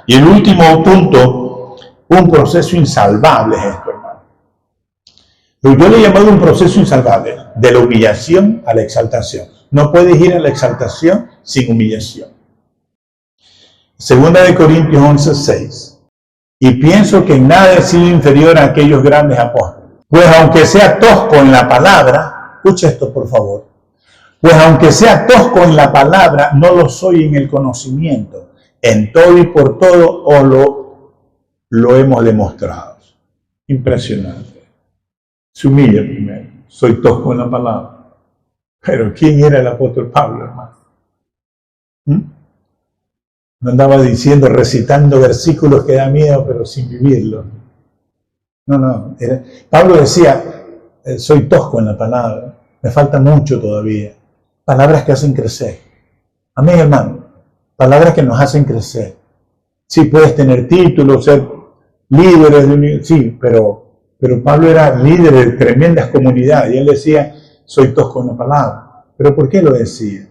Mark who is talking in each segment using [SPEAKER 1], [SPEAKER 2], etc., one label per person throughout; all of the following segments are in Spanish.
[SPEAKER 1] Y el último punto, un proceso insalvable es esto, hermano. Yo le he llamado un proceso insalvable, de la humillación a la exaltación. No puedes ir a la exaltación sin humillación. Segunda de Corintios 11:6. Y pienso que en nada he sido inferior a aquellos grandes apóstoles. Pues aunque sea tosco en la palabra, escucha esto por favor. Pues aunque sea tosco en la palabra, no lo soy en el conocimiento. En todo y por todo lo hemos demostrado. Impresionante. Se humilla primero. Soy tosco en la palabra. Pero ¿quién era el apóstol Pablo, hermano? No andaba diciendo, recitando versículos que da miedo, pero sin vivirlo. No. Pablo decía, soy tosco en la palabra. Me falta mucho todavía. Palabras que hacen crecer. Amén, hermano. Palabras que nos hacen crecer. Sí, puedes tener títulos, ser líderes, sí, pero Pablo era líder de tremendas comunidades y él decía, soy tosco en la palabra. ¿Pero por qué lo decía?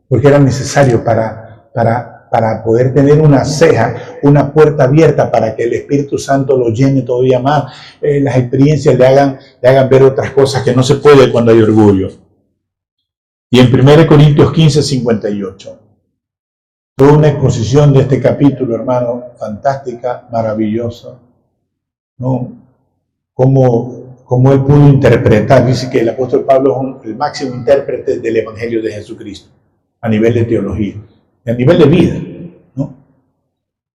[SPEAKER 1] Porque era necesario para poder tener una ceja, una puerta abierta para que el Espíritu Santo lo llene todavía más. Las experiencias le hagan ver otras cosas que no se puede cuando hay orgullo. Y en 1 Corintios 15:58. Toda una exposición de este capítulo, hermano, fantástica, maravillosa. ¿No? Cómo él pudo interpretar. Dice que el apóstol Pablo es el máximo intérprete del Evangelio de Jesucristo, a nivel de teología, y a nivel de vida, ¿no?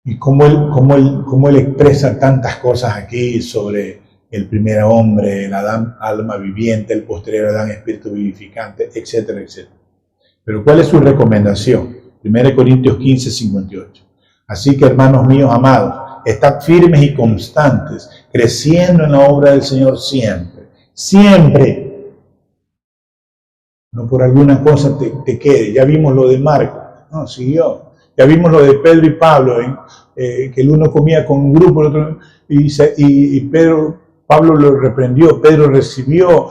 [SPEAKER 1] Y cómo él expresa tantas cosas aquí sobre el primer hombre, el Adán, alma viviente, el posterior Adán, espíritu vivificante, etcétera, etcétera. Pero ¿cuál es su recomendación? 1 Corintios 15:58. Así que, hermanos míos amados, estad firmes y constantes, creciendo en la obra del Señor siempre. Siempre. No por alguna cosa te quede. Ya vimos lo de Marco. No, siguió. Ya vimos lo de Pedro y Pablo, que el uno comía con un grupo, el otro, y Pablo lo reprendió, Pedro recibió,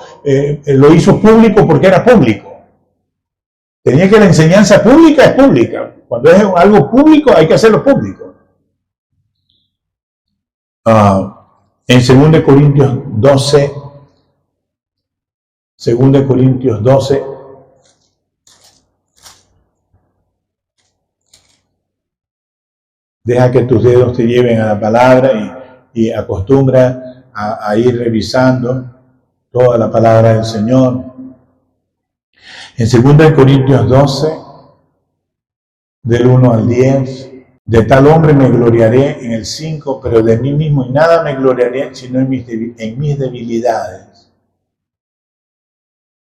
[SPEAKER 1] lo hizo público porque era público. Tenía que la enseñanza pública es pública. Cuando es algo público hay que hacerlo público. En 2 Corintios 12, deja que tus dedos te lleven a la palabra y acostumbra a ir revisando toda la palabra del Señor. En 2 Corintios 12, del 1 al 10, de tal hombre me gloriaré en el 5, pero de mí mismo y nada me gloriaré sino en mis debilidades.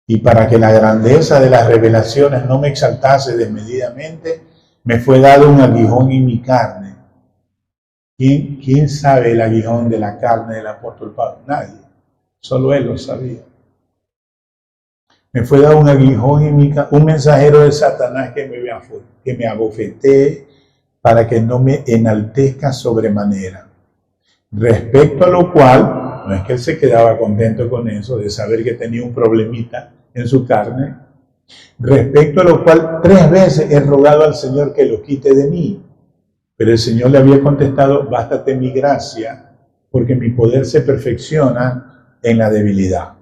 [SPEAKER 1] Y para que la grandeza de las revelaciones no me exaltase desmedidamente, me fue dado un aguijón en mi carne. ¿Quién sabe el aguijón de la carne del apóstol Pablo? Nadie. Solo él lo sabía. Me fue dado un aguijón en mi carne, un mensajero de Satanás que me abofetee para que no me enaltezca sobremanera. Respecto a lo cual, no es que él se quedaba contento con eso, de saber que tenía un problemita en su carne. Respecto a lo cual 3 veces he rogado al Señor que lo quite de mí. Pero el Señor le había contestado, bástate mi gracia, porque mi poder se perfecciona en la debilidad.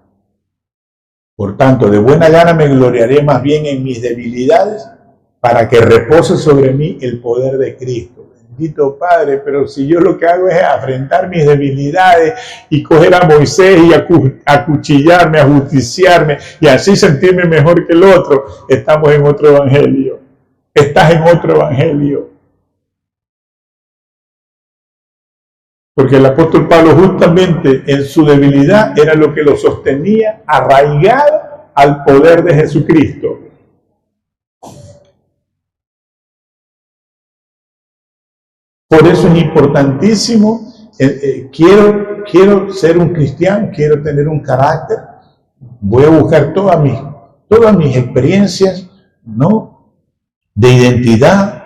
[SPEAKER 1] Por tanto, de buena gana me gloriaré más bien en mis debilidades, para que repose sobre mí el poder de Cristo. Bendito Padre, pero si yo lo que hago es afrentar mis debilidades y coger a Moisés y acuchillarme, ajusticiarme y así sentirme mejor que el otro, estamos en otro evangelio. Estás en otro evangelio. Porque el apóstol Pablo justamente en su debilidad era lo que lo sostenía arraigado al poder de Jesucristo. Por eso es importantísimo, quiero ser un cristiano, quiero tener un carácter, voy a buscar todas mis experiencias, ¿no?, de identidad.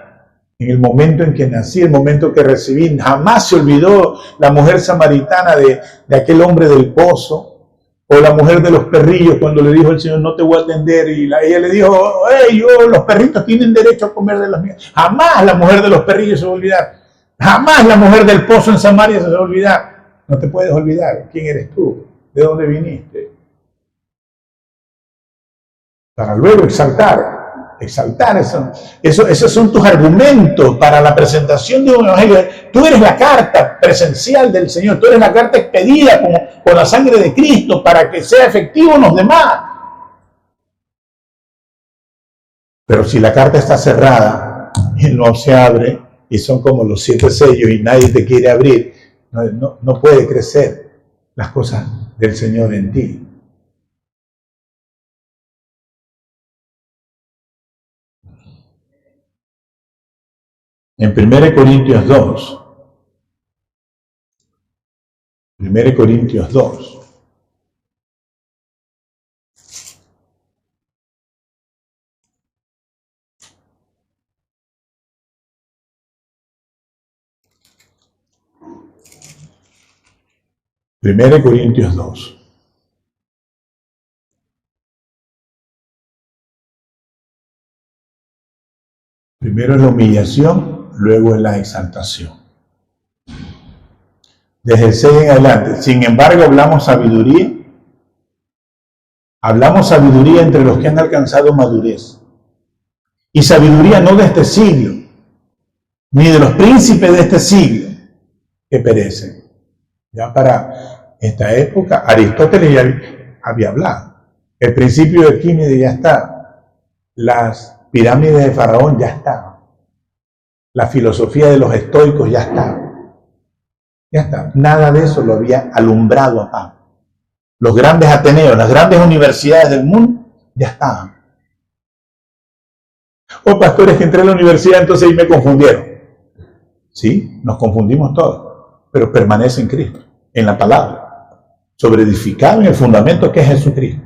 [SPEAKER 1] En el momento en que nací, el momento que recibí, jamás se olvidó la mujer samaritana de aquel hombre del pozo, O la mujer de los perrillos, cuando le dijo el Señor, no te voy a atender, y ella le dijo, hey, los perritos tienen derecho a comer de las mías. Jamás la mujer de los perrillos se va a olvidar. Jamás la mujer del pozo en Samaria se va a olvidar. No te puedes olvidar. ¿Quién eres tú? ¿De dónde viniste? Para luego exaltar eso. Esos son tus argumentos para la presentación de un evangelio. Tú eres la carta presencial del Señor, tú eres la carta expedida con la sangre de Cristo para que sea efectivo en los demás. Pero si la carta está cerrada y no se abre, y son como los 7 sellos y nadie te quiere abrir, no puede crecer las cosas del Señor en ti. En 1 Corintios 2, 1 Corintios 2, Primero Corintios 2. Primero es la humillación, luego es la exaltación. Desde el 6 en adelante. Sin embargo, hablamos sabiduría. Hablamos sabiduría entre los que han alcanzado madurez. Y sabiduría no de este siglo, ni de los príncipes de este siglo, que perecen. Ya para esta época, Aristóteles ya había hablado. El principio de Arquímedes ya está. Las pirámides de Faraón ya estaban. La filosofía de los estoicos ya estaba. Ya está. Nada de eso lo había alumbrado a Pablo. Los grandes ateneos, las grandes universidades del mundo ya estaban. Oh, pastores, que entré a la universidad, entonces ahí me confundieron. Sí, nos confundimos todos, pero permanece en Cristo, en la palabra, sobre edificado en el fundamento que es Jesucristo.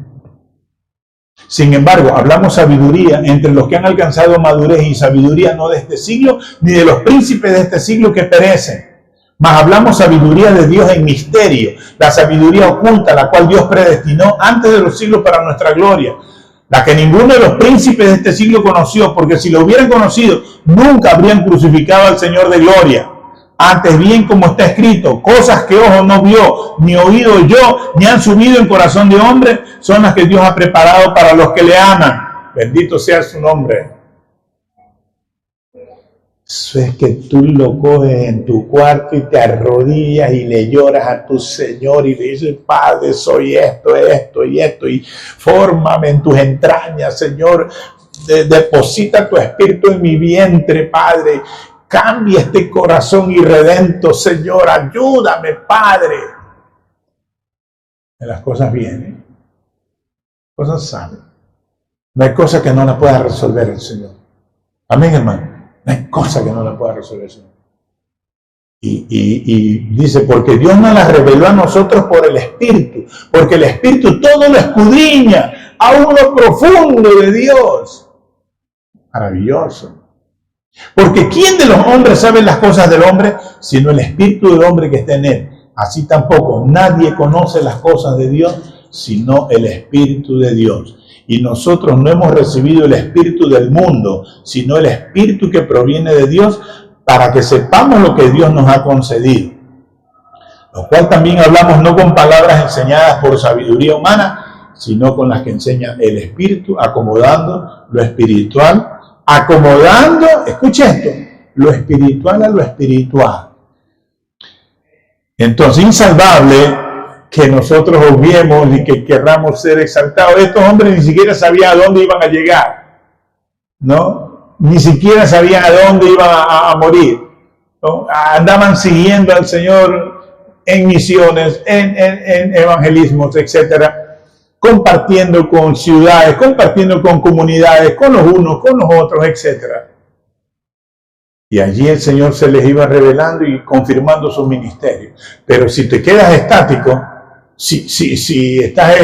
[SPEAKER 1] Sin embargo, hablamos sabiduría entre los que han alcanzado madurez, y sabiduría no de este siglo, ni de los príncipes de este siglo que perecen. Mas hablamos sabiduría de Dios en misterio, la sabiduría oculta, la cual Dios predestinó antes de los siglos para nuestra gloria, la que ninguno de los príncipes de este siglo conoció, porque si lo hubieran conocido, nunca habrían crucificado al Señor de gloria. Antes bien, como está escrito, cosas que ojo no vio, ni oído yo, ni han subido en corazón de hombre, son las que Dios ha preparado para los que le aman. Bendito sea su nombre. Eso es que tú lo coges en tu cuarto y te arrodillas y le lloras a tu Señor y le dices, Padre, soy esto, y fórmame en tus entrañas, Señor, deposita tu espíritu en mi vientre, Padre, cambia este corazón irredento, Señor, ayúdame, Padre. Y las cosas vienen, cosas salen. No hay cosa que no la pueda resolver el Señor. Amén, hermano. No hay cosa que no la pueda resolver el Señor. Y dice, porque Dios nos las reveló a nosotros por el Espíritu, porque el Espíritu todo lo escudriña, aún lo profundo de Dios. Maravilloso. Porque ¿quién de los hombres sabe las cosas del hombre, sino el Espíritu del hombre que está en él? Así tampoco nadie conoce las cosas de Dios, sino el Espíritu de Dios. Y nosotros no hemos recibido el espíritu del mundo, sino el espíritu que proviene de Dios, para que sepamos lo que Dios nos ha concedido. Lo cual también hablamos no con palabras enseñadas por sabiduría humana, sino con las que enseña el Espíritu, acomodando lo espiritual, escuche esto, lo espiritual a lo espiritual. Entonces, insalvable que nosotros obviemos y que querramos ser exaltados. Estos hombres ni siquiera sabían a dónde iban a llegar, ¿no? Ni siquiera sabían a dónde iban a morir, ¿no? Andaban siguiendo al Señor en misiones, en evangelismos, etcétera, compartiendo con ciudades, compartiendo con comunidades, con los unos, con los otros, etcétera. Y allí el Señor se les iba revelando y confirmando su ministerio. Pero si te quedas estático, si estás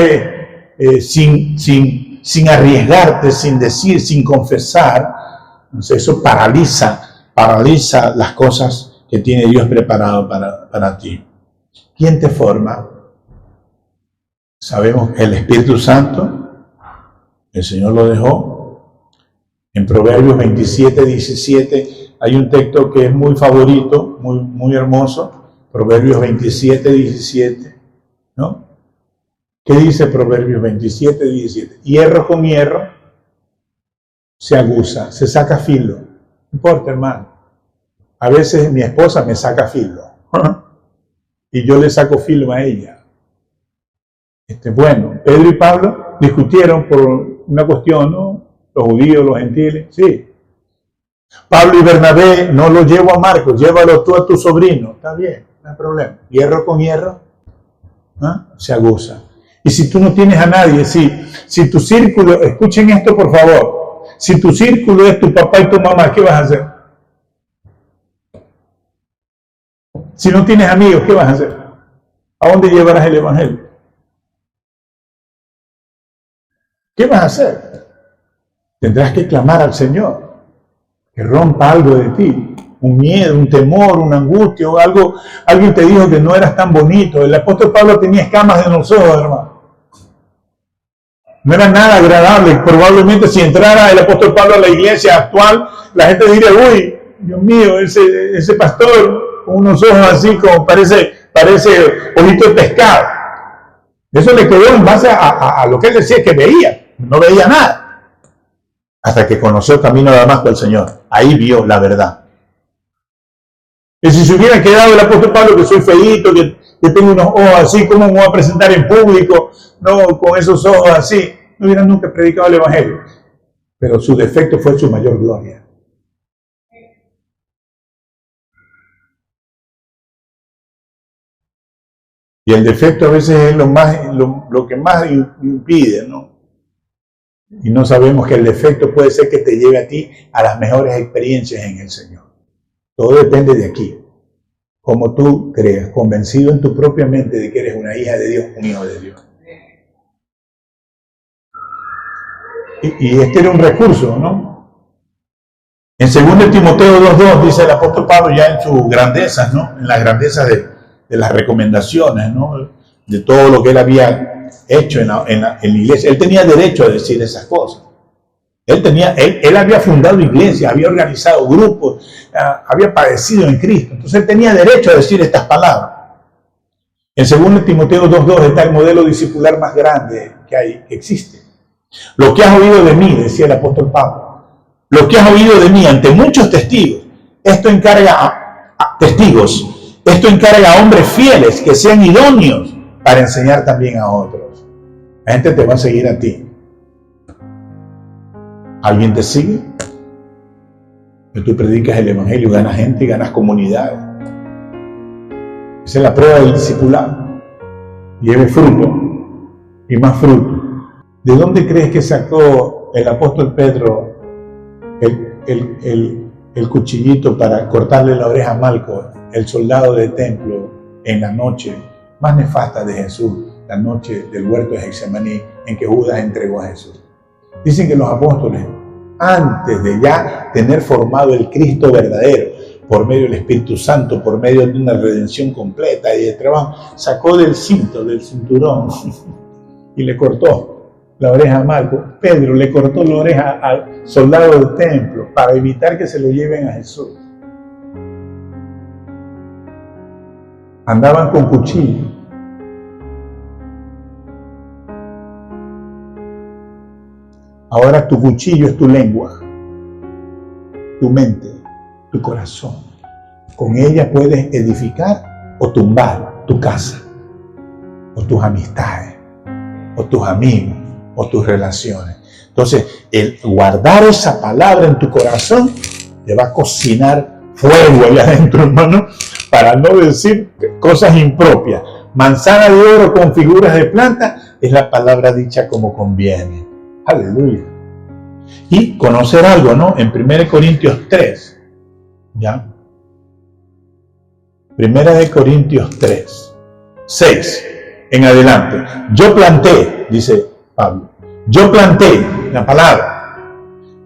[SPEAKER 1] sin arriesgarte, sin decir, sin confesar, entonces eso paraliza las cosas que tiene Dios preparado para ti. ¿Quién te forma? Sabemos que el Espíritu Santo, el Señor lo dejó. En Proverbios 27, 17 hay un texto que es muy favorito, muy hermoso. Proverbios 27, 17, ¿no? ¿Qué dice Proverbios 27, 17? Hierro con hierro se aguza, se saca filo. No importa, hermano. A veces mi esposa me saca filo. Y yo le saco filo a ella. Bueno, Pedro y Pablo discutieron por una cuestión, ¿no? Los judíos, los gentiles, sí. Pablo y Bernabé, no lo llevo a Marcos, llévalo tú a tu sobrino. Está bien, no hay problema. Hierro con hierro, ¿no? Se aguza. Y si tú no tienes a nadie, si tu círculo, escuchen esto por favor, si tu círculo es tu papá y tu mamá, ¿qué vas a hacer? Si no tienes amigos, ¿qué vas a hacer? ¿A dónde llevarás el evangelio? ¿Qué vas a hacer? Tendrás que clamar al Señor, que rompa algo de ti, un miedo, un temor, una angustia o algo. Alguien te dijo que no eras tan bonito. El apóstol Pablo tenía escamas en los ojos, hermano. No era nada agradable. Probablemente si entrara el apóstol Pablo a la iglesia actual, la gente diría, uy, Dios mío, ese pastor con unos ojos así como parece ojito de pescado. Eso le quedó en base a lo que él decía que veía. No veía nada. Hasta que conoció el camino de Damasco del Señor. Ahí vio la verdad. Y si se hubiera quedado el apóstol Pablo, que soy feíto, que tengo unos ojos así, ¿cómo me voy a presentar en público? No, con esos ojos así. No hubiera nunca predicado el evangelio. Pero su defecto fue su mayor gloria. Y el defecto a veces es lo que más impide, ¿no? Y no sabemos que el defecto puede ser que te lleve a ti a las mejores experiencias en el Señor. Todo depende de aquí. Como tú creas, convencido en tu propia mente de que eres una hija de Dios, un hijo de Dios. Y este era un recurso, ¿no? En 2 Timoteo 2:2 dice el apóstol Pablo ya en sus grandezas, ¿no? En las grandezas de las recomendaciones, ¿no? De todo lo que él había hecho en la iglesia. Él tenía derecho a decir esas cosas. Él había fundado iglesias, había organizado grupos, había padecido en Cristo. Entonces él tenía derecho a decir estas palabras. En 2 Timoteo 2:2 está el modelo discipular más grande que existe. Lo que has oído de mí, decía el apóstol Pablo, lo que has oído de mí ante muchos testigos, esto encarga a hombres fieles que sean idóneos para enseñar también a otros. La gente te va a seguir a ti. ¿Alguien te sigue? Que tú predicas el evangelio, ganas gente y ganas comunidades. Esa es la prueba del discipulado. Lleve fruto y más fruto. ¿De dónde crees que sacó el apóstol Pedro el cuchillito para cortarle la oreja a Malco, el soldado del templo, en la noche más nefasta de Jesús, la noche del huerto de Getsemaní, en que Judas entregó a Jesús? Dicen que los apóstoles, antes de ya tener formado el Cristo verdadero, por medio del Espíritu Santo, por medio de una redención completa y de trabajo, sacó del cinturón, y le cortó la oreja a Marco. Pedro le cortó la oreja al soldado del templo para evitar que se lo lleven a Jesús. Andaban con cuchillo. Ahora tu cuchillo es tu lengua, tu mente, tu corazón. Con ella puedes edificar o tumbar tu casa, o tus amistades, o tus amigos, o tus relaciones. Entonces, el guardar esa palabra en tu corazón te va a cocinar fuego allá adentro, hermano, para no decir cosas impropias. Manzana de oro con figuras de planta es la palabra dicha como conviene. Aleluya. Y conocer algo, ¿no? En 1 Corintios 3, ¿ya? 1 Corintios 3, 6 en adelante. Yo planté, dice Pablo, yo planté, la palabra,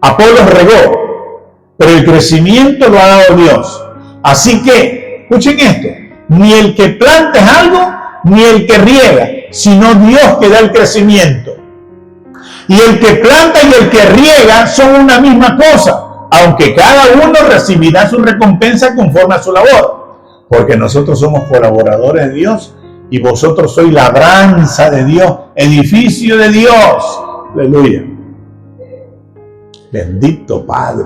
[SPEAKER 1] Apolos regó, pero el crecimiento lo ha dado Dios. Así que, escuchen esto, ni el que planta es algo, ni el que riega, sino Dios que da el crecimiento. Y el que planta y el que riega son una misma cosa, aunque cada uno recibirá su recompensa conforme a su labor. Porque nosotros somos colaboradores de Dios y vosotros sois labranza de Dios, edificio de Dios. Aleluya. Bendito Padre.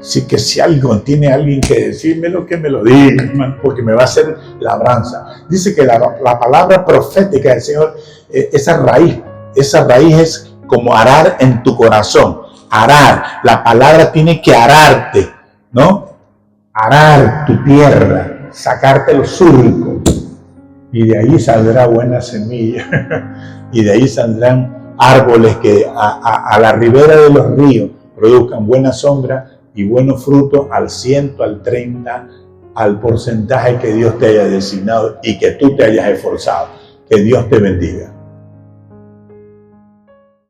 [SPEAKER 1] Así que si algo tiene alguien que decírmelo, que me lo diga, hermano, porque me va a hacer labranza. Dice que la palabra profética del Señor, esa raíz es como arar en tu corazón. Arar, la palabra tiene que ararte, ¿no? Arar tu tierra, sacarte los surcos. Y de ahí saldrá buena semilla. Y de ahí saldrán árboles que a la ribera de los ríos produzcan buena sombra y buenos frutos al 100, al 30, al porcentaje que Dios te haya designado y que tú te hayas esforzado. Que Dios te bendiga.